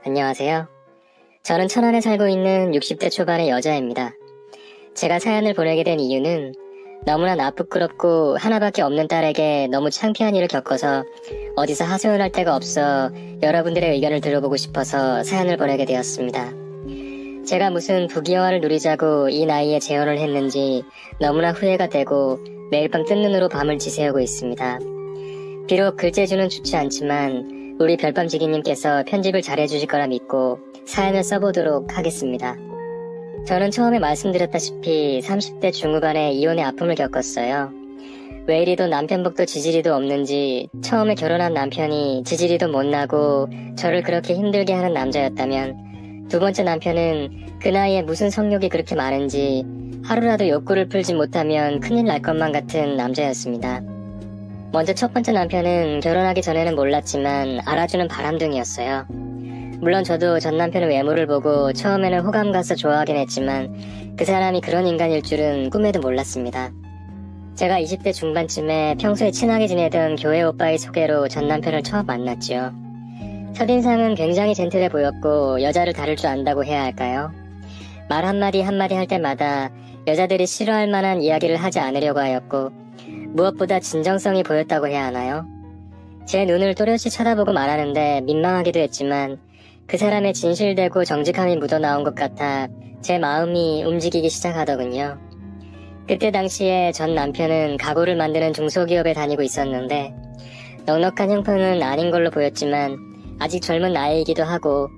안녕하세요. 저는 천안에 살고 있는 60대 초반의 여자입니다. 제가 사연을 보내게 된 이유는 너무나 나쁘끄럽고 하나밖에 없는 딸에게 너무 창피한 일을 겪어서 어디서 하소연할 데가 없어 여러분들의 의견을 들어보고 싶어서 사연을 보내게 되었습니다. 제가 무슨 부귀영화를 누리자고 이 나이에 재혼을 했는지 너무나 후회가 되고 매일 밤 뜬 눈으로 밤을 지새우고 있습니다. 비록 글재주는 좋지 않지만 우리 별밤지기님께서 편집을 잘해주실 거라 믿고 사연을 써보도록 하겠습니다. 저는 처음에 말씀드렸다시피 30대 중후반에 이혼의 아픔을 겪었어요. 왜 이리도 남편 복도 지지리도 없는지 처음에 결혼한 남편이 지지리도 못나고 저를 그렇게 힘들게 하는 남자였다면 두 번째 남편은 그 나이에 무슨 성욕이 그렇게 많은지 하루라도 욕구를 풀지 못하면 큰일 날 것만 같은 남자였습니다. 먼저 첫 번째 남편은 결혼하기 전에는 몰랐지만 알아주는 바람둥이였어요. 물론 저도 전 남편의 외모를 보고 처음에는 호감 가서 좋아하긴 했지만 그 사람이 그런 인간일 줄은 꿈에도 몰랐습니다. 제가 20대 중반쯤에 평소에 친하게 지내던 교회 오빠의 소개로 전 남편을 처음 만났죠. 첫인상은 굉장히 젠틀해 보였고 여자를 다룰 줄 안다고 해야 할까요? 말 한마디 한마디 할 때마다 여자들이 싫어할 만한 이야기를 하지 않으려고 하였고 무엇보다 진정성이 보였다고 해야 하나요? 제 눈을 또렷이 쳐다보고 말하는데 민망하기도 했지만 그 사람의 진실되고 정직함이 묻어나온 것 같아 제 마음이 움직이기 시작하더군요. 그때 당시에 전 남편은 가구를 만드는 중소기업에 다니고 있었는데 넉넉한 형편은 아닌 걸로 보였지만 아직 젊은 나이이기도 하고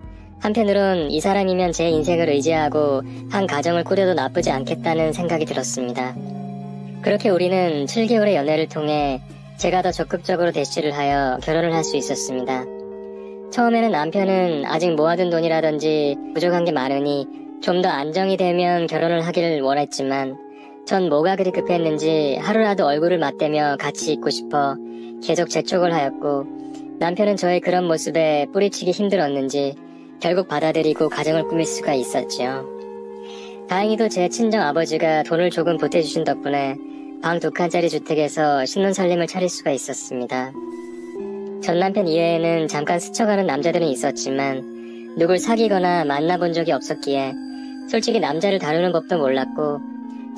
한편으론 이 사람이면 제 인생을 의지하고 한 가정을 꾸려도 나쁘지 않겠다는 생각이 들었습니다. 그렇게 우리는 7개월의 연애를 통해 제가 더 적극적으로 대시를 하여 결혼을 할 수 있었습니다. 처음에는 남편은 아직 모아둔 돈이라든지 부족한 게 많으니 좀 더 안정이 되면 결혼을 하기를 원했지만 전 뭐가 그리 급했는지 하루라도 얼굴을 맞대며 같이 있고 싶어 계속 재촉을 하였고 남편은 저의 그런 모습에 뿌리치기 힘들었는지 결국 받아들이고 가정을 꾸밀 수가 있었지요. 다행히도 제 친정아버지가 돈을 조금 보태주신 덕분에 방 2칸짜리 주택에서 신혼살림을 차릴 수가 있었습니다. 전 남편 이외에는 잠깐 스쳐가는 남자들은 있었지만 누굴 사귀거나 만나본 적이 없었기에 솔직히 남자를 다루는 법도 몰랐고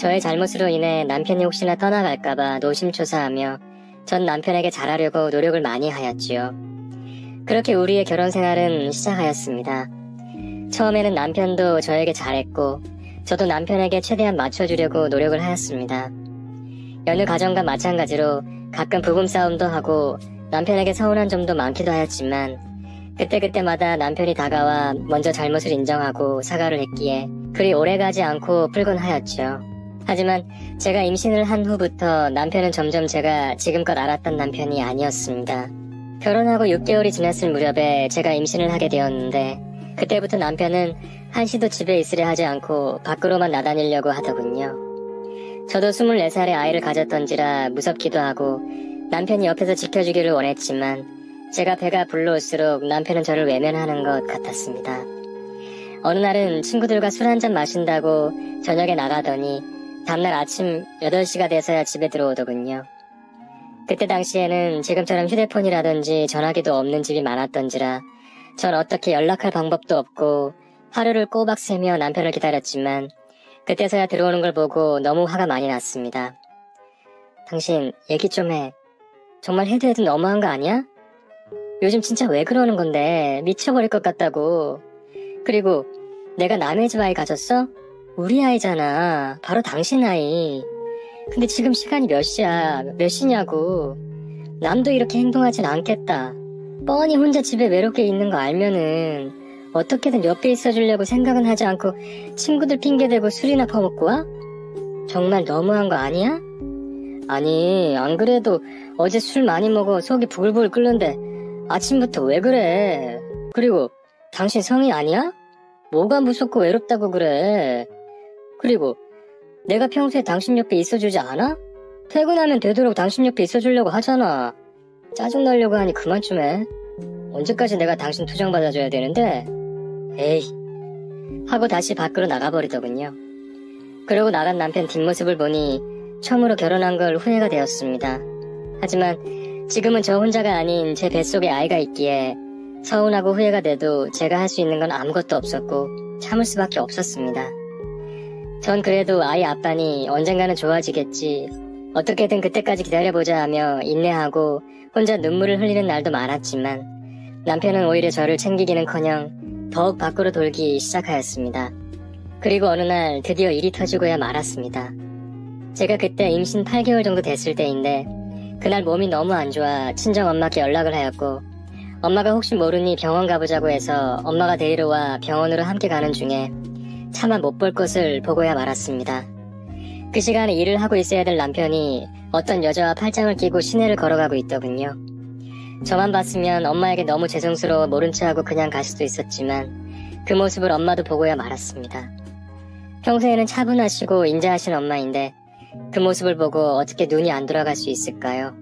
저의 잘못으로 인해 남편이 혹시나 떠나갈까봐 노심초사하며 전 남편에게 잘하려고 노력을 많이 하였지요. 그렇게 우리의 결혼 생활은 시작하였습니다. 처음에는 남편도 저에게 잘했고 저도 남편에게 최대한 맞춰주려고 노력을 하였습니다. 여느 가정과 마찬가지로 가끔 부부싸움도 하고 남편에게 서운한 점도 많기도 하였지만 그때그때마다 남편이 다가와 먼저 잘못을 인정하고 사과를 했기에 그리 오래가지 않고 풀곤 하였죠. 하지만 제가 임신을 한 후부터 남편은 점점 제가 지금껏 알았던 남편이 아니었습니다. 결혼하고 6개월이 지났을 무렵에 제가 임신을 하게 되었는데 그때부터 남편은 한시도 집에 있으려 하지 않고 밖으로만 나다니려고 하더군요. 저도 24살에 아이를 가졌던지라 무섭기도 하고 남편이 옆에서 지켜주기를 원했지만 제가 배가 불러올수록 남편은 저를 외면하는 것 같았습니다. 어느 날은 친구들과 술 한잔 마신다고 저녁에 나가더니 다음날 아침 8시가 돼서야 집에 들어오더군요. 그때 당시에는 지금처럼 휴대폰이라든지 전화기도 없는 집이 많았던지라 전 어떻게 연락할 방법도 없고 하루를 꼬박 새며 남편을 기다렸지만 그때서야 들어오는 걸 보고 너무 화가 많이 났습니다. 당신 얘기 좀 해. 정말 해도 해도 너무한 거 아니야? 요즘 진짜 왜 그러는 건데 미쳐버릴 것 같다고. 그리고 내가 남의 집 아이 가졌어? 우리 아이잖아. 바로 당신 아이. 근데 지금 시간이 몇 시야? 몇 시냐고. 남도 이렇게 행동하진 않겠다. 뻔히 혼자 집에 외롭게 있는 거 알면은 어떻게든 옆에 있어주려고 생각은 하지 않고 친구들 핑계대고 술이나 퍼먹고 와? 정말 너무한 거 아니야? 아니 안 그래도 어제 술 많이 먹어 속이 부글부글 끓는데 아침부터 왜 그래? 그리고 당신 성인 아니야? 뭐가 무섭고 외롭다고 그래? 그리고 내가 평소에 당신 옆에 있어주지 않아? 퇴근하면 되도록 당신 옆에 있어주려고 하잖아. 짜증나려고 하니 그만 좀 해. 언제까지 내가 당신 투정 받아줘야 되는데? 에이 하고 다시 밖으로 나가버리더군요. 그러고 나간 남편 뒷모습을 보니 처음으로 결혼한 걸 후회가 되었습니다. 하지만 지금은 저 혼자가 아닌 제 뱃속에 아이가 있기에 서운하고 후회가 돼도 제가 할 수 있는 건 아무것도 없었고 참을 수밖에 없었습니다. 전 그래도 아이 아빠니 언젠가는 좋아지겠지, 어떻게든 그때까지 기다려보자 하며 인내하고 혼자 눈물을 흘리는 날도 많았지만 남편은 오히려 저를 챙기기는커녕 더욱 밖으로 돌기 시작하였습니다. 그리고 어느 날 드디어 일이 터지고야 말았습니다. 제가 그때 임신 8개월 정도 됐을 때인데 그날 몸이 너무 안 좋아 친정엄마께 연락을 하였고, 엄마가 혹시 모르니 병원 가보자고 해서 엄마가 데리러 와 병원으로 함께 가는 중에 차마 못 볼 것을 보고야 말았습니다. 그 시간에 일을 하고 있어야 될 남편이 어떤 여자와 팔짱을 끼고 시내를 걸어가고 있더군요. 저만 봤으면 엄마에게 너무 죄송스러워 모른 체하고 그냥 갈 수도 있었지만 그 모습을 엄마도 보고야 말았습니다. 평소에는 차분하시고 인자하신 엄마인데 그 모습을 보고 어떻게 눈이 안 돌아갈 수 있을까요?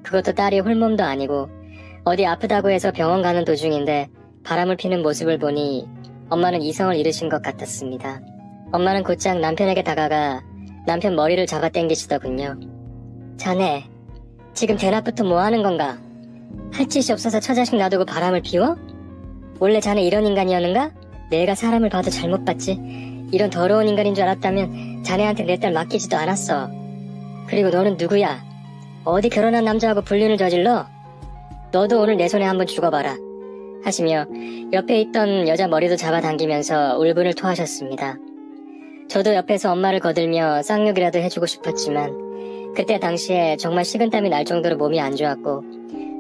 그것도 딸이 홀몸도 아니고 어디 아프다고 해서 병원 가는 도중인데 바람을 피는 모습을 보니 엄마는 이성을 잃으신 것 같았습니다. 엄마는 곧장 남편에게 다가가 남편 머리를 잡아당기시더군요. 자네, 지금 대낮부터 뭐 하는 건가? 할 짓이 없어서 처자식 놔두고 바람을 피워? 원래 자네 이런 인간이었는가? 내가 사람을 봐도 잘못 봤지. 이런 더러운 인간인 줄 알았다면 자네한테 내 딸 맡기지도 않았어. 그리고 너는 누구야? 어디 결혼한 남자하고 불륜을 저질러? 너도 오늘 내 손에 한번 죽어봐라. 하시며 옆에 있던 여자 머리도 잡아당기면서 울분을 토하셨습니다. 저도 옆에서 엄마를 거들며 쌍욕이라도 해주고 싶었지만 그때 당시에 정말 식은땀이 날 정도로 몸이 안 좋았고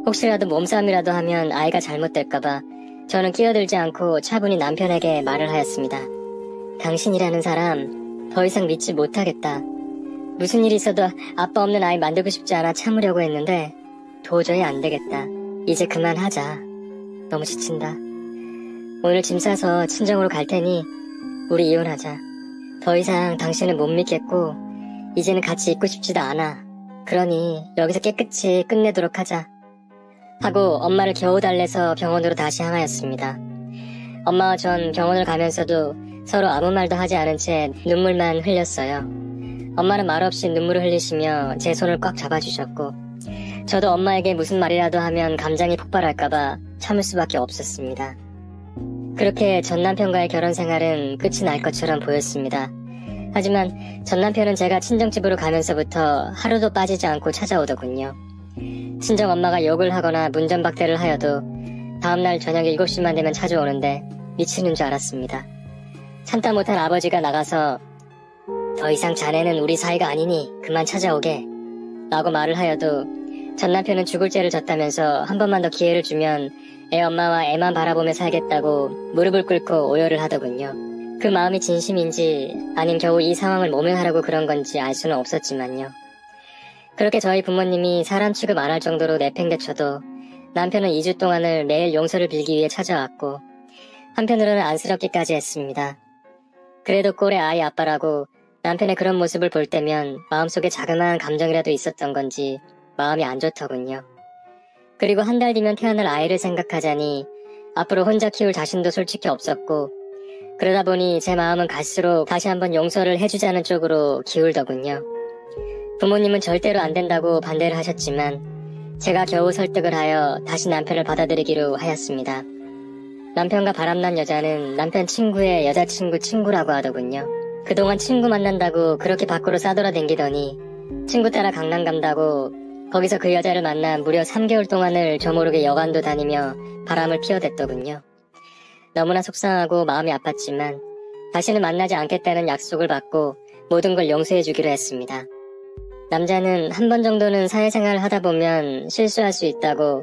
혹시라도 몸싸움이라도 하면 아이가 잘못될까봐 저는 끼어들지 않고 차분히 남편에게 말을 하였습니다. 당신이라는 사람 더 이상 믿지 못하겠다. 무슨 일이 있어도 아빠 없는 아이 만들고 싶지 않아 참으려고 했는데 도저히 안 되겠다. 이제 그만하자. 너무 지친다. 오늘 짐 싸서 친정으로 갈 테니 우리 이혼하자. 더 이상 당신을 못 믿겠고 이제는 같이 있고 싶지도 않아. 그러니 여기서 깨끗이 끝내도록 하자. 하고 엄마를 겨우 달래서 병원으로 다시 향하였습니다. 엄마와 전 병원을 가면서도 서로 아무 말도 하지 않은 채 눈물만 흘렸어요. 엄마는 말없이 눈물을 흘리시며 제 손을 꽉 잡아주셨고 저도 엄마에게 무슨 말이라도 하면 감정이 폭발할까봐 참을 수밖에 없었습니다. 그렇게 전 남편과의 결혼 생활은 끝이 날 것처럼 보였습니다. 하지만 전 남편은 제가 친정집으로 가면서부터 하루도 빠지지 않고 찾아오더군요. 친정 엄마가 욕을 하거나 문전박대를 하여도 다음날 저녁 7시만 되면 찾아오는데 미치는 줄 알았습니다. 참다 못한 아버지가 나가서 더 이상 자네는 우리 사이가 아니니 그만 찾아오게 라고 말을 하여도 전 남편은 죽을 죄를 졌다면서 한 번만 더 기회를 주면 애 엄마와 애만 바라보며 살겠다고 무릎을 꿇고 오열을 하더군요. 그 마음이 진심인지 아님 겨우 이 상황을 모면하려고 그런 건지 알 수는 없었지만요. 그렇게 저희 부모님이 사람 취급 안 할 정도로 내팽개쳐도 남편은 2주 동안을 매일 용서를 빌기 위해 찾아왔고 한편으로는 안쓰럽기까지 했습니다. 그래도 꼴의 아이 아빠라고 남편의 그런 모습을 볼 때면 마음속에 자그마한 감정이라도 있었던 건지 마음이 안 좋더군요. 그리고 한 달 뒤면 태어날 아이를 생각하자니 앞으로 혼자 키울 자신도 솔직히 없었고 그러다 보니 제 마음은 갈수록 다시 한번 용서를 해주자는 쪽으로 기울더군요. 부모님은 절대로 안 된다고 반대를 하셨지만 제가 겨우 설득을 하여 다시 남편을 받아들이기로 하였습니다. 남편과 바람난 여자는 남편 친구의 여자친구 친구라고 하더군요. 그동안 친구 만난다고 그렇게 밖으로 싸돌아댕기더니 친구 따라 강남 간다고 거기서 그 여자를 만나 무려 3개월 동안을 저모르게 여관도 다니며 바람을 피워댔더군요. 너무나 속상하고 마음이 아팠지만 다시는 만나지 않겠다는 약속을 받고 모든 걸 용서해주기로 했습니다. 남자는 한 번 정도는 사회생활을 하다 보면 실수할 수 있다고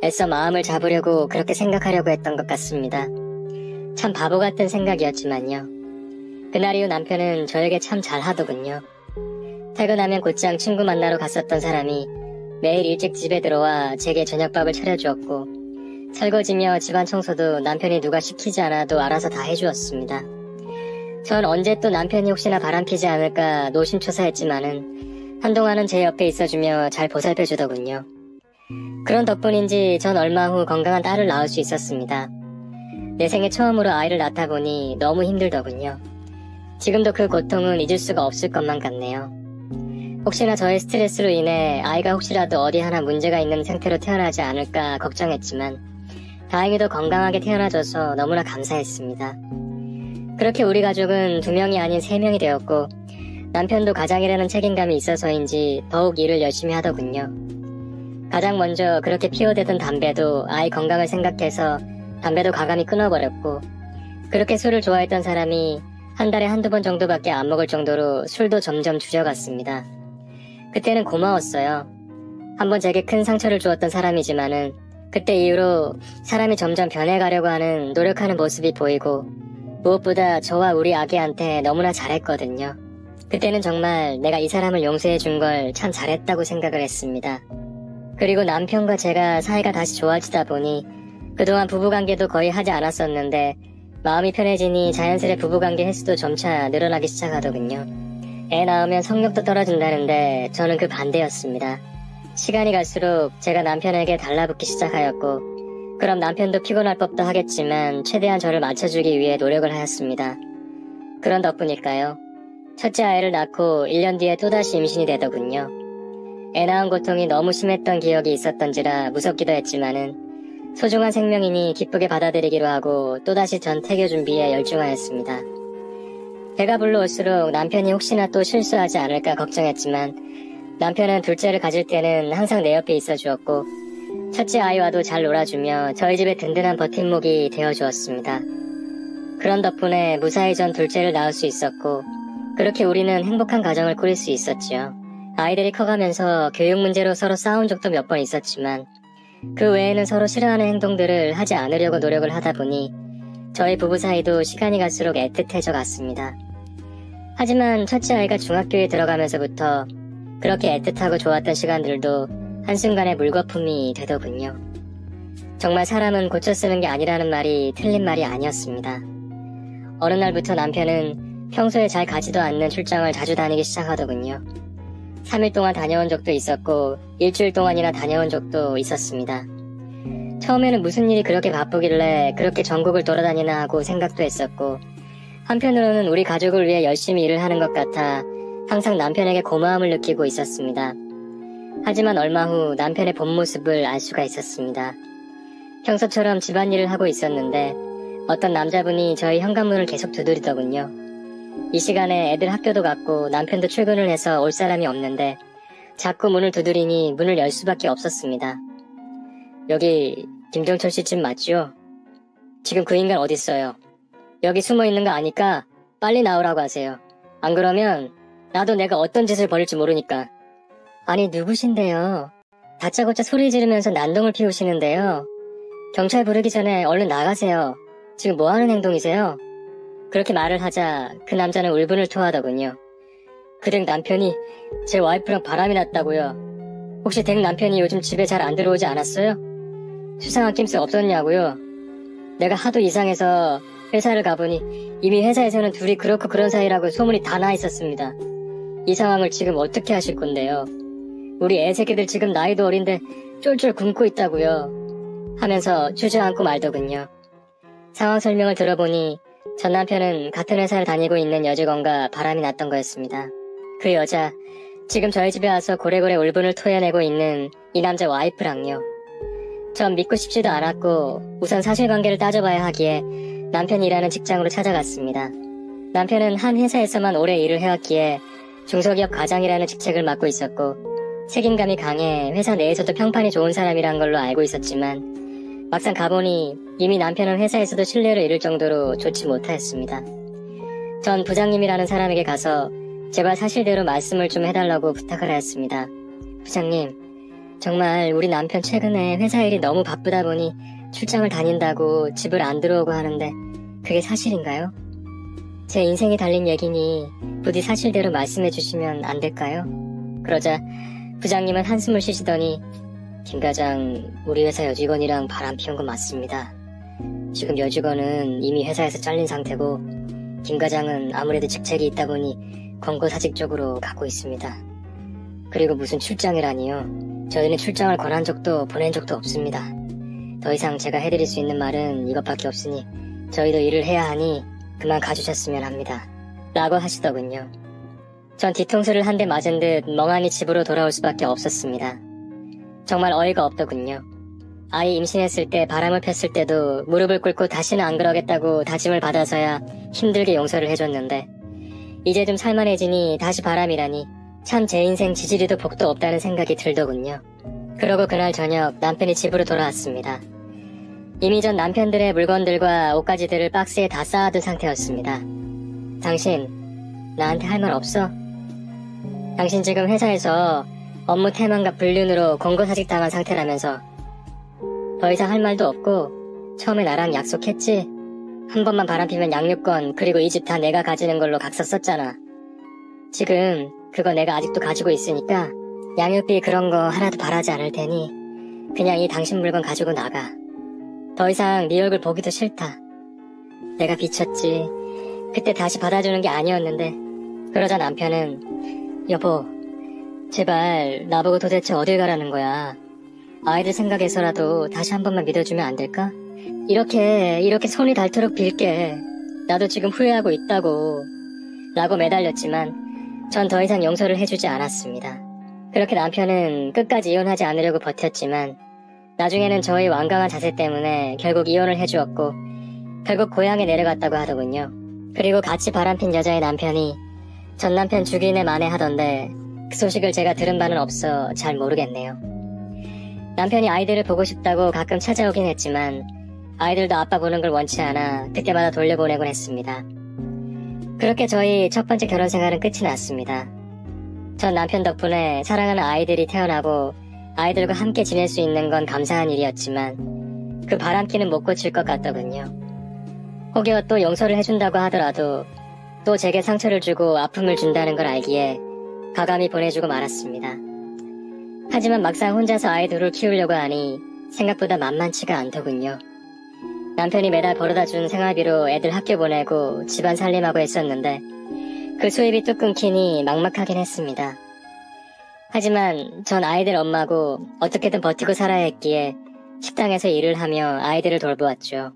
애써 마음을 잡으려고 그렇게 생각하려고 했던 것 같습니다. 참 바보 같은 생각이었지만요. 그날 이후 남편은 저에게 참 잘하더군요. 퇴근하면 곧장 친구 만나러 갔었던 사람이 매일 일찍 집에 들어와 제게 저녁밥을 차려주었고 설거지며 집안 청소도 남편이 누가 시키지 않아도 알아서 다 해주었습니다. 전 언제 또 남편이 혹시나 바람피지 않을까 노심초사했지만은 한동안은 제 옆에 있어주며 잘 보살펴주더군요. 그런 덕분인지 전 얼마 후 건강한 딸을 낳을 수 있었습니다. 내 생애 처음으로 아이를 낳다 보니 너무 힘들더군요. 지금도 그 고통은 잊을 수가 없을 것만 같네요. 혹시나 저의 스트레스로 인해 아이가 혹시라도 어디 하나 문제가 있는 상태로 태어나지 않을까 걱정했지만 다행히도 건강하게 태어나줘서 너무나 감사했습니다. 그렇게 우리 가족은 2명이 아닌 3명이 되었고 남편도 가장이라는 책임감이 있어서인지 더욱 일을 열심히 하더군요. 가장 먼저 그렇게 피워대던 담배도 아이 건강을 생각해서 담배도 과감히 끊어버렸고, 그렇게 술을 좋아했던 사람이 한 달에 1~2번 정도밖에 안 먹을 정도로 술도 점점 줄여갔습니다. 그때는 고마웠어요. 한번 제게 큰 상처를 주었던 사람이지만은 그때 이후로 사람이 점점 변해가려고 하는 노력하는 모습이 보이고, 무엇보다 저와 우리 아기한테 너무나 잘했거든요. 그때는 정말 내가 이 사람을 용서해 준 걸 참 잘했다고 생각을 했습니다. 그리고 남편과 제가 사이가 다시 좋아지다 보니 그동안 부부관계도 거의 하지 않았었는데 마음이 편해지니 자연스레 부부관계 횟수도 점차 늘어나기 시작하더군요. 애 낳으면 성욕도 떨어진다는데 저는 그 반대였습니다. 시간이 갈수록 제가 남편에게 달라붙기 시작하였고, 그럼 남편도 피곤할 법도 하겠지만 최대한 저를 맞춰주기 위해 노력을 하였습니다. 그런 덕분일까요? 첫째 아이를 낳고 1년 뒤에 또다시 임신이 되더군요. 애 낳은 고통이 너무 심했던 기억이 있었던지라 무섭기도 했지만은 소중한 생명이니 기쁘게 받아들이기로 하고 또다시 전 태교 준비에 열중하였습니다. 배가 불러올수록 남편이 혹시나 또 실수하지 않을까 걱정했지만 남편은 둘째를 가질 때는 항상 내 옆에 있어 주었고 첫째 아이와도 잘 놀아주며 저희 집의 든든한 버팀목이 되어주었습니다. 그런 덕분에 무사히 전 둘째를 낳을 수 있었고 그렇게 우리는 행복한 가정을 꾸릴 수 있었지요. 아이들이 커가면서 교육 문제로 서로 싸운 적도 몇 번 있었지만 그 외에는 서로 싫어하는 행동들을 하지 않으려고 노력을 하다 보니 저희 부부 사이도 시간이 갈수록 애틋해져 갔습니다. 하지만 첫째 아이가 중학교에 들어가면서부터 그렇게 애틋하고 좋았던 시간들도 한순간에 물거품이 되더군요. 정말 사람은 고쳐 쓰는 게 아니라는 말이 틀린 말이 아니었습니다. 어느 날부터 남편은 평소에 잘 가지도 않는 출장을 자주 다니기 시작하더군요. 3일 동안 다녀온 적도 있었고 일주일 동안이나 다녀온 적도 있었습니다. 처음에는 무슨 일이 그렇게 바쁘길래 그렇게 전국을 돌아다니나 하고 생각도 했었고, 한편으로는 우리 가족을 위해 열심히 일을 하는 것 같아 항상 남편에게 고마움을 느끼고 있었습니다. 하지만 얼마 후 남편의 본 모습을 알 수가 있었습니다. 평소처럼 집안일을 하고 있었는데 어떤 남자분이 저희 현관문을 계속 두드리더군요. 이 시간에 애들 학교도 갔고 남편도 출근을 해서 올 사람이 없는데 자꾸 문을 두드리니 문을 열 수밖에 없었습니다. 여기 김정철 씨 집 맞지요? 지금 그 인간 어딨어요? 여기 숨어 있는 거 아니까 빨리 나오라고 하세요. 안 그러면 나도 내가 어떤 짓을 벌일지 모르니까. 아니 누구신데요? 다짜고짜 소리 지르면서 난동을 피우시는데요. 경찰 부르기 전에 얼른 나가세요. 지금 뭐 하는 행동이세요? 그렇게 말을 하자 그 남자는 울분을 토하더군요. 그 댁 남편이 제 와이프랑 바람이 났다고요. 혹시 댁 남편이 요즘 집에 잘 안 들어오지 않았어요? 수상한 낌새 없었냐고요. 내가 하도 이상해서 회사를 가보니 이미 회사에서는 둘이 그렇고 그런 사이라고 소문이 다 나 있었습니다. 이 상황을 지금 어떻게 하실 건데요? 우리 애새끼들 지금 나이도 어린데 쫄쫄 굶고 있다고요. 하면서 주저앉고 말더군요. 상황 설명을 들어보니 전 남편은 같은 회사를 다니고 있는 여직원과 바람이 났던 거였습니다. 그 여자, 지금 저희 집에 와서 고래고래 울분을 토해내고 있는 이 남자 와이프랑요. 전 믿고 싶지도 않았고 우선 사실관계를 따져봐야 하기에 남편이 일하는 직장으로 찾아갔습니다. 남편은 한 회사에서만 오래 일을 해왔기에 중소기업 과장이라는 직책을 맡고 있었고 책임감이 강해 회사 내에서도 평판이 좋은 사람이란 걸로 알고 있었지만 막상 가보니 이미 남편은 회사에서도 신뢰를 잃을 정도로 좋지 못하였습니다. 전 부장님이라는 사람에게 가서 제발 사실대로 말씀을 좀 해달라고 부탁을 하였습니다. 부장님, 정말 우리 남편 최근에 회사 일이 너무 바쁘다 보니 출장을 다닌다고 집을 안 들어오고 하는데 그게 사실인가요? 제 인생이 달린 얘기니 부디 사실대로 말씀해 주시면 안 될까요? 그러자 부장님은 한숨을 쉬시더니 김 과장, 우리 회사 여직원이랑 바람 피운 건 맞습니다. 지금 여직원은 이미 회사에서 잘린 상태고 김 과장은 아무래도 직책이 있다 보니 권고사직 쪽으로 가고 있습니다. 그리고 무슨 출장이라니요. 저희는 출장을 권한 적도 보낸 적도 없습니다. 더 이상 제가 해드릴 수 있는 말은 이것밖에 없으니 저희도 일을 해야 하니 그만 가주셨으면 합니다. 라고 하시더군요. 전 뒤통수를 한 대 맞은 듯 멍하니 집으로 돌아올 수밖에 없었습니다. 정말 어이가 없더군요. 아이 임신했을 때 바람을 폈을 때도 무릎을 꿇고 다시는 안 그러겠다고 다짐을 받아서야 힘들게 용서를 해줬는데 이제 좀 살만해지니 다시 바람이라니 참 제 인생 지지리도 복도 없다는 생각이 들더군요. 그러고 그날 저녁 남편이 집으로 돌아왔습니다. 이미 전 남편들의 물건들과 옷가지들을 박스에 다 쌓아둔 상태였습니다. 당신, 나한테 할 말 없어? 당신 지금 회사에서 업무 태만과 불륜으로 권고사직 당한 상태라면서 더 이상 할 말도 없고 처음에 나랑 약속했지? 한 번만 바람피면 양육권 그리고 이 집 다 내가 가지는 걸로 각서 썼잖아. 지금 그거 내가 아직도 가지고 있으니까 양육비 그런 거 하나도 바라지 않을 테니 그냥 이 당신 물건 가지고 나가. 더 이상 네 얼굴 보기도 싫다. 내가 비쳤지. 그때 다시 받아주는 게 아니었는데. 그러자 남편은 여보, 제발 나보고 도대체 어딜 가라는 거야. 아이들 생각해서라도 다시 한 번만 믿어주면 안 될까? 이렇게 손이 닳도록 빌게. 나도 지금 후회하고 있다고. 라고 매달렸지만 전 더 이상 용서를 해주지 않았습니다. 그렇게 남편은 끝까지 이혼하지 않으려고 버텼지만 나중에는 저의 완강한 자세 때문에 결국 이혼을 해주었고 결국 고향에 내려갔다고 하더군요. 그리고 같이 바람핀 여자의 남편이 전 남편 죽이네 만회하던데 그 소식을 제가 들은 바는 없어 잘 모르겠네요. 남편이 아이들을 보고 싶다고 가끔 찾아오긴 했지만 아이들도 아빠 보는 걸 원치 않아 그때마다 돌려보내곤 했습니다. 그렇게 저희 첫 번째 결혼 생활은 끝이 났습니다. 전 남편 덕분에 사랑하는 아이들이 태어나고 아이들과 함께 지낼 수 있는 건 감사한 일이었지만 그 바람기는 못 고칠 것 같더군요. 혹여 또 용서를 해준다고 하더라도 또 제게 상처를 주고 아픔을 준다는 걸 알기에 가감히 보내주고 말았습니다. 하지만 막상 혼자서 아이 둘을 키우려고 하니 생각보다 만만치가 않더군요. 남편이 매달 벌어다준 생활비로 애들 학교 보내고 집안 살림하고 했었는데 그 수입이 뚝 끊기니 막막하긴 했습니다. 하지만 전 아이들 엄마고 어떻게든 버티고 살아야 했기에 식당에서 일을 하며 아이들을 돌보았죠.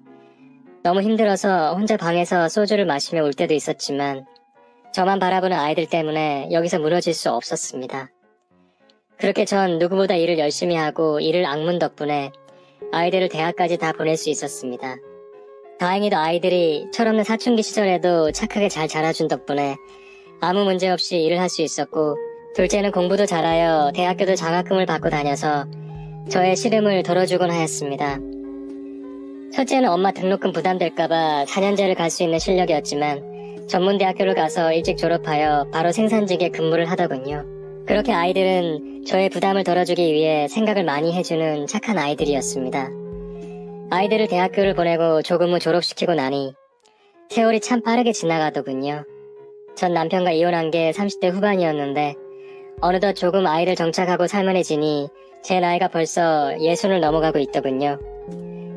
너무 힘들어서 혼자 방에서 소주를 마시며 울 때도 있었지만 저만 바라보는 아이들 때문에 여기서 무너질 수 없었습니다. 그렇게 전 누구보다 일을 열심히 하고 일을 악문 덕분에 아이들을 대학까지 다 보낼 수 있었습니다. 다행히도 아이들이 철없는 사춘기 시절에도 착하게 잘 자라준 덕분에 아무 문제 없이 일을 할 수 있었고 둘째는 공부도 잘하여 대학교도 장학금을 받고 다녀서 저의 시름을 덜어주곤 하였습니다. 첫째는 엄마 등록금 부담될까봐 4년제를 갈 수 있는 실력이었지만 전문대학교를 가서 일찍 졸업하여 바로 생산직에 근무를 하더군요. 그렇게 아이들은 저의 부담을 덜어주기 위해 생각을 많이 해주는 착한 아이들이었습니다. 아이들을 대학교를 보내고 조금 후 졸업시키고 나니 세월이 참 빠르게 지나가더군요. 전 남편과 이혼한 게 30대 후반이었는데 어느덧 조금 아이를 정착하고 살만해지니 제 나이가 벌써 60을 넘어가고 있더군요.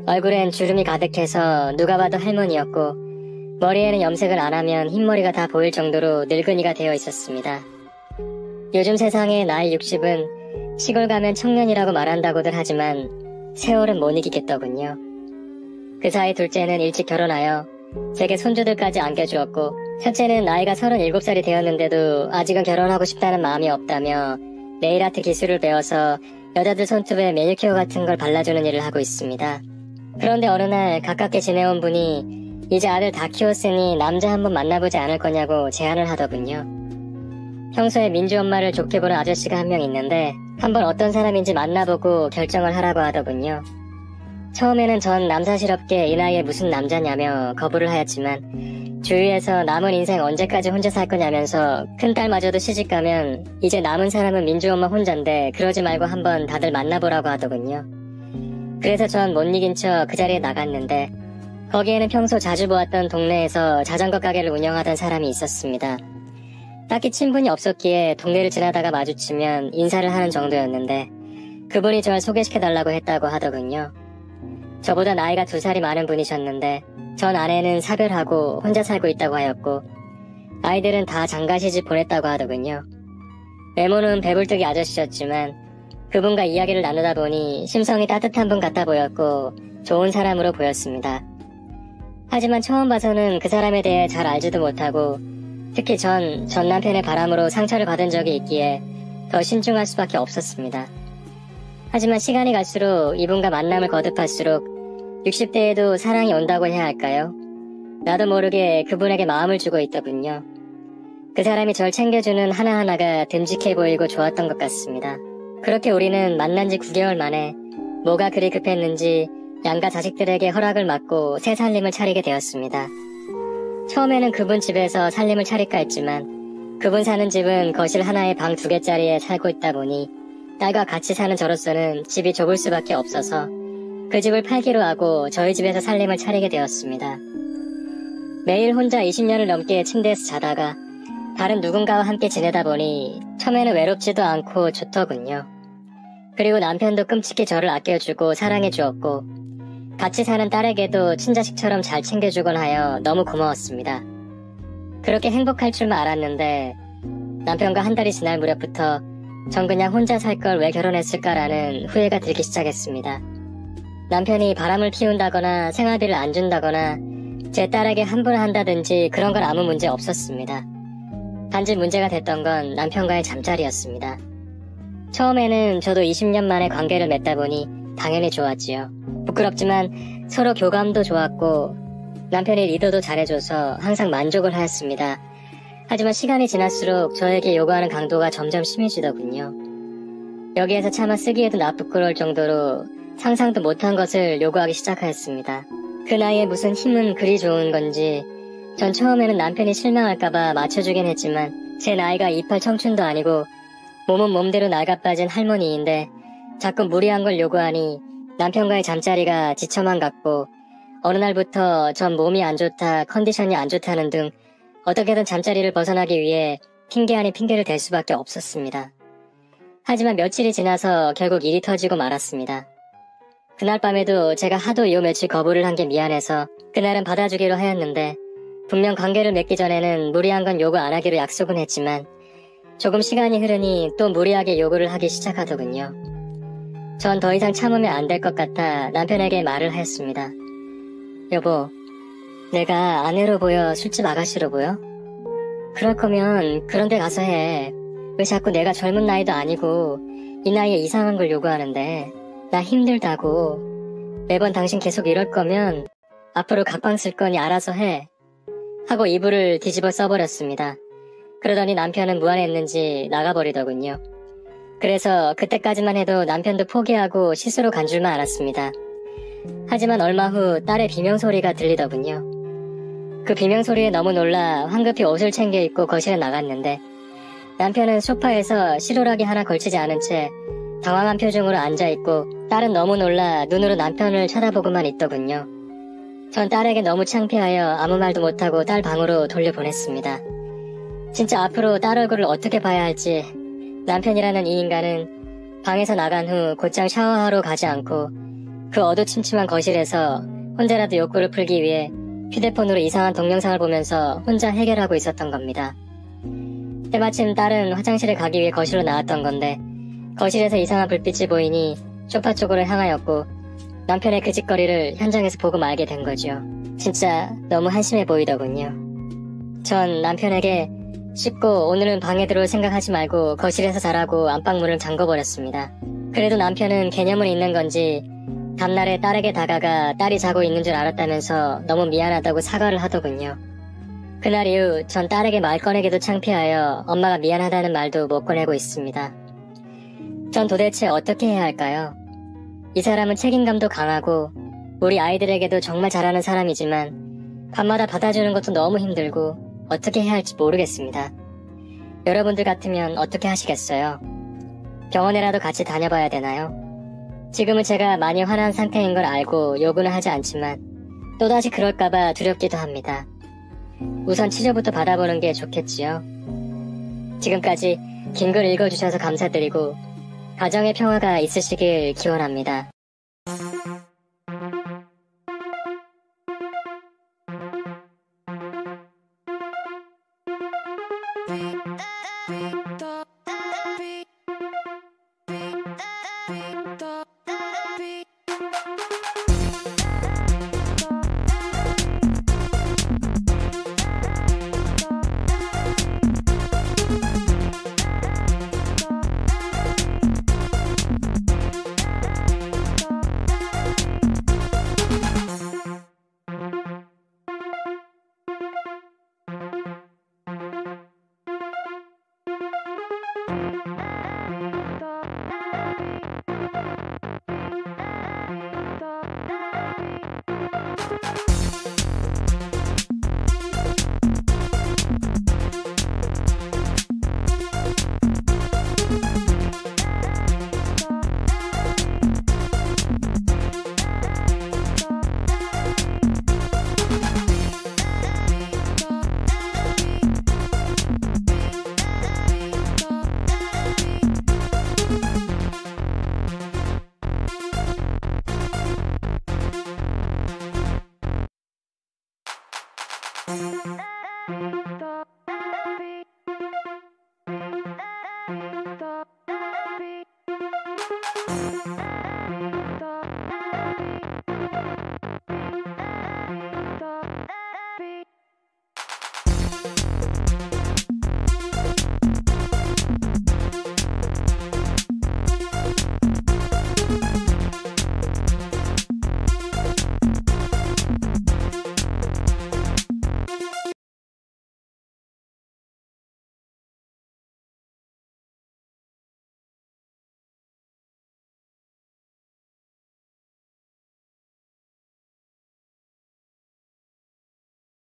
얼굴엔 주름이 가득해서 누가 봐도 할머니였고 머리에는 염색을 안 하면 흰머리가 다 보일 정도로 늙은이가 되어 있었습니다. 요즘 세상에 나이 60은 시골 가면 청년이라고 말한다고들 하지만 세월은 못 이기겠더군요. 그 사이 둘째는 일찍 결혼하여 제게 손주들까지 안겨주었고 첫째는 나이가 37살이 되었는데도 아직은 결혼하고 싶다는 마음이 없다며 네일아트 기술을 배워서 여자들 손톱에 매니큐어 같은 걸 발라주는 일을 하고 있습니다. 그런데 어느 날 가깝게 지내온 분이 이제 아들 다 키웠으니 남자 한번 만나보지 않을 거냐고 제안을 하더군요. 평소에 민주 엄마를 좋게 보는 아저씨가 한 명 있는데 한번 어떤 사람인지 만나보고 결정을 하라고 하더군요. 처음에는 전 남사스럽게 이 나이에 무슨 남자냐며 거부를 하였지만 주위에서 남은 인생 언제까지 혼자 살 거냐면서 큰딸마저도 시집가면 이제 남은 사람은 민주 엄마 혼잔데 그러지 말고 한번 다들 만나보라고 하더군요. 그래서 전 못 이긴 척 그 자리에 나갔는데 거기에는 평소 자주 보았던 동네에서 자전거 가게를 운영하던 사람이 있었습니다. 딱히 친분이 없었기에 동네를 지나다가 마주치면 인사를 하는 정도였는데 그분이 절 소개시켜달라고 했다고 하더군요. 저보다 나이가 2살이 많은 분이셨는데 전 아내는 사별하고 혼자 살고 있다고 하였고 아이들은 다 장가시집 보냈다고 하더군요. 외모는 배불뚝이 아저씨였지만 그분과 이야기를 나누다 보니 심성이 따뜻한 분 같아 보였고 좋은 사람으로 보였습니다. 하지만 처음 봐서는 그 사람에 대해 잘 알지도 못하고 특히 전 남편의 바람으로 상처를 받은 적이 있기에 더 신중할 수밖에 없었습니다. 하지만 시간이 갈수록 이분과 만남을 거듭할수록 60대에도 사랑이 온다고 해야 할까요? 나도 모르게 그분에게 마음을 주고 있더군요. 그 사람이 절 챙겨주는 하나하나가 듬직해 보이고 좋았던 것 같습니다. 그렇게 우리는 만난 지 9개월 만에 뭐가 그리 급했는지 양가 자식들에게 허락을 받고 새 살림을 차리게 되었습니다. 처음에는 그분 집에서 살림을 차릴까 했지만 그분 사는 집은 거실 하나에 방 2개짜리에 살고 있다 보니 딸과 같이 사는 저로서는 집이 좁을 수밖에 없어서 그 집을 팔기로 하고 저희 집에서 살림을 차리게 되었습니다. 매일 혼자 20년을 넘게 침대에서 자다가 다른 누군가와 함께 지내다 보니 처음에는 외롭지도 않고 좋더군요. 그리고 남편도 끔찍히 저를 아껴주고 사랑해주었고 같이 사는 딸에게도 친자식처럼 잘 챙겨주곤 하여 너무 고마웠습니다. 그렇게 행복할 줄만 알았는데 남편과 한 달이 지날 무렵부터 전 그냥 혼자 살 걸 왜 결혼했을까라는 후회가 들기 시작했습니다. 남편이 바람을 피운다거나 생활비를 안 준다거나 제 딸에게 함부로 한다든지 그런 건 아무 문제 없었습니다. 단지 문제가 됐던 건 남편과의 잠자리였습니다. 처음에는 저도 20년 만에 관계를 맺다 보니 당연히 좋았지요. 부끄럽지만 서로 교감도 좋았고 남편이 리더도 잘해줘서 항상 만족을 하였습니다. 하지만 시간이 지날수록 저에게 요구하는 강도가 점점 심해지더군요. 여기에서 차마 쓰기에도 나쁘끄러울 정도로 상상도 못한 것을 요구하기 시작하였습니다. 그 나이에 무슨 힘은 그리 좋은 건지 전 처음에는 남편이 실망할까봐 맞춰주긴 했지만 제 나이가 28 청춘도 아니고 몸은 몸대로 낡아빠진 할머니인데 자꾸 무리한 걸 요구하니 남편과의 잠자리가 지쳐만 갔고 어느 날부터 전 몸이 안 좋다, 컨디션이 안 좋다는 등 어떻게든 잠자리를 벗어나기 위해 핑계 아닌 핑계를 댈 수밖에 없었습니다. 하지만 며칠이 지나서 결국 일이 터지고 말았습니다. 그날 밤에도 제가 하도 요 며칠 거부를 한 게 미안해서 그날은 받아주기로 하였는데 분명 관계를 맺기 전에는 무리한 건 요구 안 하기로 약속은 했지만 조금 시간이 흐르니 또 무리하게 요구를 하기 시작하더군요. 전 더 이상 참으면 안 될 것 같아 남편에게 말을 하였습니다. 여보, 내가 아내로 보여 술집 아가씨로 보여? 그럴 거면 그런 데 가서 해. 왜 자꾸 내가 젊은 나이도 아니고 이 나이에 이상한 걸 요구하는데 나 힘들다고. 매번 당신 계속 이럴 거면 앞으로 각방 쓸 거니 알아서 해. 하고 이불을 뒤집어 써버렸습니다. 그러더니 남편은 무안했는지 나가버리더군요. 그래서 그때까지만 해도 남편도 포기하고 시스로 간 줄만 알았습니다. 하지만 얼마 후 딸의 비명소리가 들리더군요. 그 비명소리에 너무 놀라 황급히 옷을 챙겨 입고 거실에 나갔는데 남편은 소파에서 실오라기 하나 걸치지 않은 채 당황한 표정으로 앉아있고 딸은 너무 놀라 눈으로 남편을 쳐다보고만 있더군요. 전 딸에게 너무 창피하여 아무 말도 못하고 딸 방으로 돌려보냈습니다. 진짜 앞으로 딸 얼굴을 어떻게 봐야 할지 남편이라는 이 인간은 방에서 나간 후 곧장 샤워하러 가지 않고 그 어두침침한 거실에서 혼자라도 욕구를 풀기 위해 휴대폰으로 이상한 동영상을 보면서 혼자 해결하고 있었던 겁니다. 때마침 딸은 화장실에 가기 위해 거실로 나왔던 건데 거실에서 이상한 불빛이 보이니 소파 쪽으로 향하였고 남편의 그 짓거리를 현장에서 보고 말게 된 거죠. 진짜 너무 한심해 보이더군요. 전 남편에게 씻고 오늘은 방에 들어올 생각하지 말고 거실에서 자라고 안방문을 잠궈버렸습니다. 그래도 남편은 개념은 있는 건지 다음날에 딸에게 다가가 딸이 자고 있는 줄 알았다면서 너무 미안하다고 사과를 하더군요. 그날 이후 전 딸에게 말 꺼내기도 창피하여 엄마가 미안하다는 말도 못 꺼내고 있습니다. 전 도대체 어떻게 해야 할까요? 이 사람은 책임감도 강하고 우리 아이들에게도 정말 잘하는 사람이지만 밤마다 받아주는 것도 너무 힘들고 어떻게 해야 할지 모르겠습니다. 여러분들 같으면 어떻게 하시겠어요? 병원에라도 같이 다녀봐야 되나요? 지금은 제가 많이 화난 상태인 걸 알고 요구는 하지 않지만 또다시 그럴까봐 두렵기도 합니다. 우선 치료부터 받아보는 게 좋겠지요. 지금까지 긴 글 읽어주셔서 감사드리고 가정의 평화가 있으시길 기원합니다.